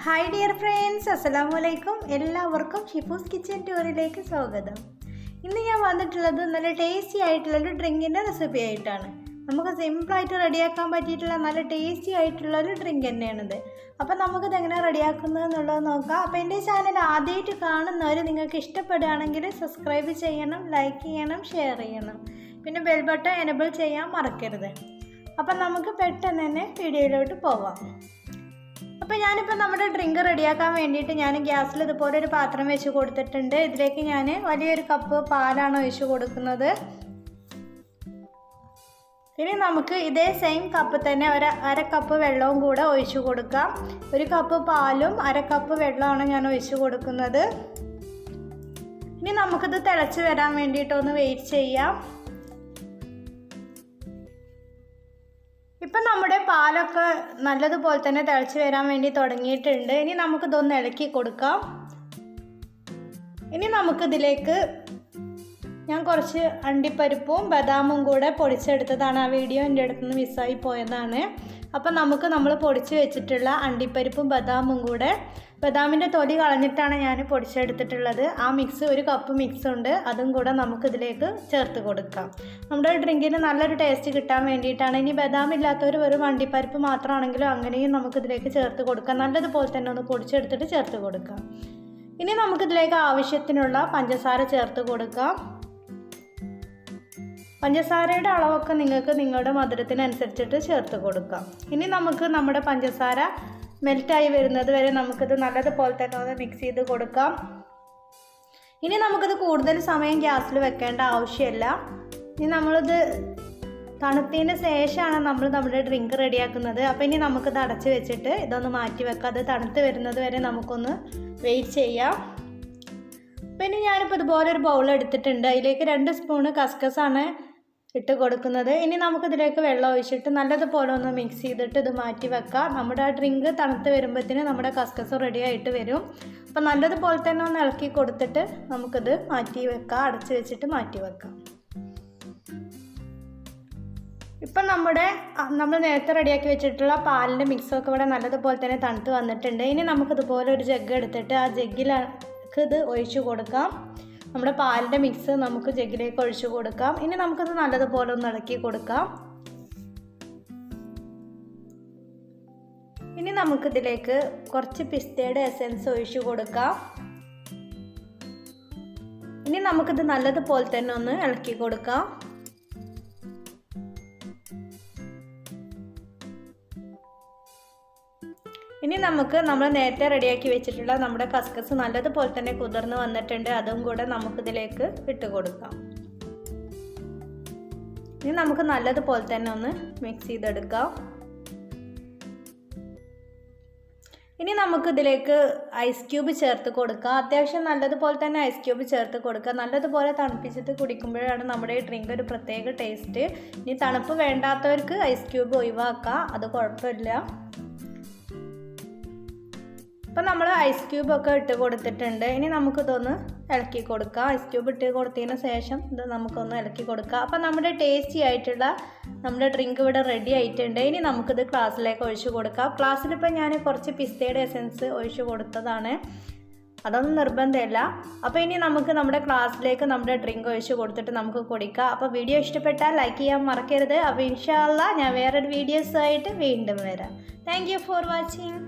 Hi dear friends, അസ്സലാമു അലൈക്കും. എല്ലാവർക്കും ഷിഫൂസ് കിച്ചൻ ടൂറിലേക്ക് സ്വാഗതം. ഇന്ന് ഞാൻ വന്നിട്ടുള്ളത് നല്ല ടേസ്റ്റി ആയിട്ടുള്ളൊരു ഡ്രിങ്കിൻ്റെ റെസിപ്പി ആയിട്ടാണ്. നമുക്ക് സിമ്പിളായിട്ട് റെഡിയാക്കാൻ പറ്റിയിട്ടുള്ള നല്ല ടേസ്റ്റി ആയിട്ടുള്ളൊരു ഡ്രിങ്ക് തന്നെയാണിത്. അപ്പോൾ നമുക്കിത് എങ്ങനെ റെഡിയാക്കുന്നത് എന്നുള്ളത് നോക്കാം. അപ്പോൾ എൻ്റെ ചാനൽ ആദ്യമായിട്ട് കാണുന്നവർ നിങ്ങൾക്ക് ഇഷ്ടപ്പെടുകയാണെങ്കിൽ സബ്സ്ക്രൈബ് ചെയ്യണം, ലൈക്ക് ചെയ്യണം, ഷെയർ ചെയ്യണം. പിന്നെ ബെൽ ബട്ടൺ എനേബിൾ ചെയ്യാൻ മറക്കരുത്. അപ്പം നമുക്ക് പെട്ടെന്ന് തന്നെ വീഡിയോയിലോട്ട് പോവാം. അപ്പോൾ ഞാനിപ്പോൾ നമ്മുടെ ഡ്രിങ്ക് റെഡിയാക്കാൻ വേണ്ടിയിട്ട് ഞാൻ ഗ്യാസിൽ ഇതുപോലെ ഒരു പാത്രം വെച്ച് കൊടുത്തിട്ടുണ്ട്. ഇതിലേക്ക് ഞാൻ വലിയൊരു കപ്പ് പാലാണ് ഒഴിച്ച് കൊടുക്കുന്നത്. ഇനി നമുക്ക് ഇതേ സെയിം കപ്പ് തന്നെ അര കപ്പ് വെള്ളവും കൂടെ ഒഴിച്ച് കൊടുക്കാം. ഒരു കപ്പ് പാലും അര കപ്പ് വെള്ളമാണ് ഞാൻ ഒഴിച്ച് കൊടുക്കുന്നത്. ഇനി നമുക്കിത് തിളച്ച് വരാൻ വേണ്ടിയിട്ടൊന്ന് വെയിറ്റ് ചെയ്യാം. ഇപ്പം നമ്മുടെ പാലൊക്കെ നല്ലതുപോലെ തന്നെ തിളച്ച് വരാൻ വേണ്ടി തുടങ്ങിയിട്ടുണ്ട്. ഇനി നമുക്കിതൊന്ന് ഇളക്കി കൊടുക്കാം. ഇനി നമുക്കിതിലേക്ക് ഞാൻ കുറച്ച് അണ്ടിപ്പരിപ്പും ബദാമും കൂടെ പൊടിച്ചെടുത്തതാണ്. ആ വീഡിയോ എൻ്റെ അടുത്തുനിന്ന് മിസ്സായി പോയതാണ്. അപ്പം നമ്മൾ പൊടിച്ച് വെച്ചിട്ടുള്ള അണ്ടിപ്പരിപ്പും ബദാമും കൂടെ, ബദാമിൻ്റെ തൊലി കളഞ്ഞിട്ടാണ് ഞാൻ പൊടിച്ചെടുത്തിട്ടുള്ളത്. ആ മിക്സ്, ഒരു കപ്പ് മിക്സ് ഉണ്ട്, അതും കൂടെ നമുക്കിതിലേക്ക് ചേർത്ത് കൊടുക്കാം. നമ്മുടെ ഡ്രിങ്കിന് നല്ലൊരു ടേസ്റ്റ് കിട്ടാൻ വേണ്ടിയിട്ടാണ്. ഇനി ബദാം ഇല്ലാത്തവർ വെറും അണ്ടിപ്പരിപ്പ് മാത്രമാണെങ്കിലും അങ്ങനെയും നമുക്കിതിലേക്ക് ചേർത്ത് കൊടുക്കാം. നല്ലതുപോലെ തന്നെ ഒന്ന് പൊടിച്ചെടുത്തിട്ട് ചേർത്ത് കൊടുക്കാം. ഇനി നമുക്കിതിലേക്ക് ആവശ്യത്തിനുള്ള പഞ്ചസാര ചേർത്ത് കൊടുക്കാം. പഞ്ചസാരയുടെ അളവൊക്കെ നിങ്ങൾക്ക് നിങ്ങളുടെ മധുരത്തിനനുസരിച്ചിട്ട് ചേർത്ത് കൊടുക്കാം. ഇനി നമുക്ക് നമ്മുടെ പഞ്ചസാര മെൽറ്റായി വരുന്നത് വരെ നമുക്കിത് നല്ലതുപോലെ തന്നെ ഒന്ന് മിക്സ് ചെയ്ത് കൊടുക്കാം. ഇനി നമുക്കിത് കൂടുതൽ സമയം ഗ്യാസിൽ വെക്കേണ്ട ആവശ്യമില്ല. ഇനി നമ്മളിത് തണുത്തതിന് ശേഷമാണ് നമ്മുടെ ഡ്രിങ്ക് റെഡിയാക്കുന്നത്. അപ്പോൾ ഇനി നമുക്കിത് അടച്ച് വെച്ചിട്ട് ഇതൊന്ന് മാറ്റി വെക്കാം. അത് തണുത്ത് വരുന്നത് വരെ നമുക്കൊന്ന് വെയിറ്റ് ചെയ്യാം. പിന്നെ ഞാനിപ്പോൾ ഇതുപോലെ ഒരു ബൗൾ എടുത്തിട്ടുണ്ട്. അതിലേക്ക് 2 സ്പൂണ് കസ്കസാണ് ഇട്ട് കൊടുക്കുന്നത്. ഇനി നമുക്കിതിലേക്ക് വെള്ളം ഒഴിച്ചിട്ട് നല്ലതുപോലെ ഒന്ന് മിക്സ് ചെയ്തിട്ട് ഇത് മാറ്റി വെക്കാം. നമ്മുടെ ആ ഡ്രിങ്ക് തണുത്ത് വരുമ്പോഴത്തേന് നമ്മുടെ കസ്കസ് റെഡി ആയിട്ട് വരും. അപ്പോൾ നല്ലതുപോലെ തന്നെ ഒന്ന് ഇളക്കി കൊടുത്തിട്ട് നമുക്കിത് മാറ്റി വെക്കാം, അടച്ച് വെച്ചിട്ട് മാറ്റി വെക്കാം. ഇപ്പം നമ്മൾ നേരത്തെ റെഡിയാക്കി വെച്ചിട്ടുള്ള പാലിൻ്റെ മിക്സൊക്കെ ഇവിടെ നല്ലതുപോലെ തന്നെ തണുത്ത് വന്നിട്ടുണ്ട്. ഇനി നമുക്കിതുപോലെ ഒരു ജഗ് എടുത്തിട്ട് ആ ജഗ്ഗിലേക്ക് ഇത് ഒഴിച്ചു കൊടുക്കാം. നമ്മുടെ പാലിൻ്റെ മിക്സ് നമുക്ക് ജഗ്ഗിലേക്ക് ഒഴിച്ചു കൊടുക്കാം. ഇനി നമുക്കിത് നല്ലതുപോലെ ഒന്ന് ഇളക്കി കൊടുക്കാം. ഇനി നമുക്കിതിലേക്ക് കുറച്ച് പിസ്തയുടെ എസൻസ് ഒഴിച്ചു കൊടുക്കാം. ഇനി നമുക്കിത് നല്ലതുപോലെ തന്നെ ഒന്ന് ഇളക്കി കൊടുക്കാം. ഇനി നമ്മൾ നേരത്തെ റെഡിയാക്കി വെച്ചിട്ടുള്ള നമ്മുടെ കസ്കസ് നല്ലതുപോലെ തന്നെ കുതിർന്ന് വന്നിട്ടുണ്ട്. അതും കൂടെ നമുക്കിതിലേക്ക് ഇട്ട് കൊടുക്കാം. ഇനി നമുക്ക് നല്ലതുപോലെ തന്നെ ഒന്ന് മിക്സ് ചെയ്തെടുക്കാം. ഇനി നമുക്കിതിലേക്ക് ഐസ് ക്യൂബ് ചേർത്ത് കൊടുക്കാം. അത്യാവശ്യം നല്ലതുപോലെ തന്നെ ഐസ് ക്യൂബ് ചേർത്ത് കൊടുക്കുക. നല്ലതുപോലെ തണുപ്പിച്ചിട്ട് കുടിക്കുമ്പോഴാണ് നമ്മുടെ ഈ ഡ്രിങ്ക് ഒരു പ്രത്യേക ടേസ്റ്റ്. ഇനി തണുപ്പ് വേണ്ടാത്തവർക്ക് ഐസ് ക്യൂബ് ഒഴിവാക്കാം, അത് കുഴപ്പമില്ല. അപ്പോൾ നമ്മൾ ഐസ് ക്യൂബൊക്കെ ഇട്ട് കൊടുത്തിട്ടുണ്ട്. ഇനി നമുക്കിതൊന്ന് ഇളക്കി കൊടുക്കാം. ഐസ് ക്യൂബ് ഇട്ട് കൊടുത്തതിന് ശേഷം ഇത് നമുക്കൊന്ന് ഇളക്കി കൊടുക്കാം. അപ്പോൾ നമ്മുടെ ടേസ്റ്റി ആയിട്ടുള്ള നമ്മുടെ ഡ്രിങ്ക് ഇവിടെ റെഡി ആയിട്ടുണ്ട്. ഇനി നമുക്കിത് ഗ്ലാസ്സിലേക്ക് ഒഴിച്ച് കൊടുക്കാം. ഗ്ലാസ്സിലിപ്പോൾ ഞാൻ കുറച്ച് പിസ്തയുടെ എസൻസ് ഒഴിച്ച് കൊടുത്തതാണ്, അതൊന്നും നിർബന്ധമില്ല. അപ്പോൾ ഇനി നമുക്ക് നമ്മുടെ ഗ്ലാസ്സിലേക്ക് നമ്മുടെ ഡ്രിങ്ക് ഒഴിച്ച് കൊടുത്തിട്ട് നമുക്ക് കുടിക്കാം. അപ്പോൾ വീഡിയോ ഇഷ്ടപ്പെട്ടാൽ ലൈക്ക് ചെയ്യാൻ മറക്കരുത്. അപ്പോൾ ഇൻഷാ അല്ലാഹ് ഞാൻ വേറൊരു വീഡിയോസായിട്ട് വീണ്ടും വരാം. Thank you for watching.